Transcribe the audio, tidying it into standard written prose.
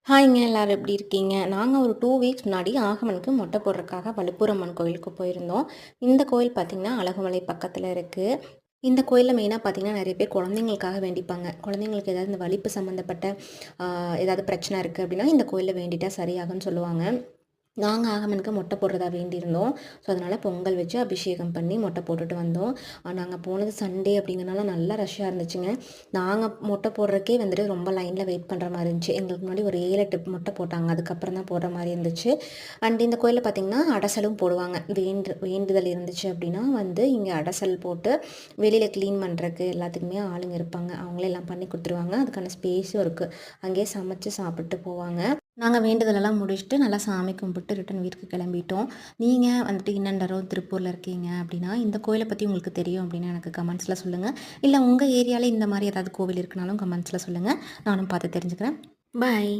ஹாய்ங்க எல்லாரும் எப்படி இருக்கீங்க? நாங்கள் ஒரு 2 வீக்ஸ் முன்னாடி ஆகமனுக்கு மொட்டை போடுறதுக்காக வலுப்பூரம்மன் கோயிலுக்கு போயிருந்தோம். இந்த கோயில் பார்த்திங்கன்னா அழகுமலை பக்கத்தில் இருக்குது. இந்த கோயிலில் மெயினாக பார்த்திங்கன்னா நிறைய பேர் குழந்தைங்களுக்காக வேண்டிப்பாங்க. குழந்தைங்களுக்கு ஏதாவது இந்த வலிப்பு சம்மந்தப்பட்ட ஏதாவது பிரச்சனை இருக்குது அப்படின்னா இந்த கோயிலில் வேண்டிட்டா சரியாகும்னு சொல்லுவாங்க. நாங்கள் ஆகமனுக்கு மொட்டை போடுறதா வேண்டியிருந்தோம். ஸோ அதனால் பொங்கல் வச்சு அபிஷேகம் பண்ணி மொட்டை போட்டுட்டு வந்தோம். நாங்கள் போனது சண்டே அப்படிங்கிறனால நல்லா ரஷ்ஷாக இருந்துச்சுங்க. நாங்கள் மொட்டை போடுறதுக்கே வந்துட்டு ரொம்ப லைனில் வெயிட் பண்ணுற மாதிரி இருந்துச்சு. எங்களுக்கு முன்னாடி ஒரு 7-8 மொட்டை போட்டாங்க. அதுக்கப்புறம் தான் போடுற மாதிரி இருந்துச்சு. அண்ட் இந்த கோயிலில் பார்த்திங்கன்னா அடசலும் போடுவாங்க. வேண்டுதல் இருந்துச்சு அப்படின்னா வந்து இங்கே அடசல் போட்டு வெளியில் க்ளீன் பண்ணுறதுக்கு எல்லாத்துக்குமே ஆளுங்க இருப்பாங்க. அவங்களே எல்லாம் பண்ணி கொடுத்துருவாங்க. அதுக்கான ஸ்பேஸும் இருக்குது. அங்கேயே சமைச்சு சாப்பிட்டு போவாங்க. நாங்கள் வேண்டுதலெல்லாம் முடிச்சுட்டு நல்லா சாமி கும்பிட்டு ரிட்டன் வீட்டுக்கு கிளம்பிட்டோம். நீங்கள் வந்துட்டு இன்னண்டரும் திருப்பூரில் இருக்கீங்க அப்படின்னா இந்த கோயிலை பற்றி உங்களுக்கு தெரியும் அப்படின்னு எனக்கு கமெண்ட்ஸில் சொல்லுங்கள். இல்லை உங்கள் ஏரியாவில் இந்த மாதிரி ஏதாவது கோவில் இருக்குனாலும் கமெண்ட்ஸில் சொல்லுங்கள். நானும் பார்த்து தெரிஞ்சுக்கிறேன். பாய்.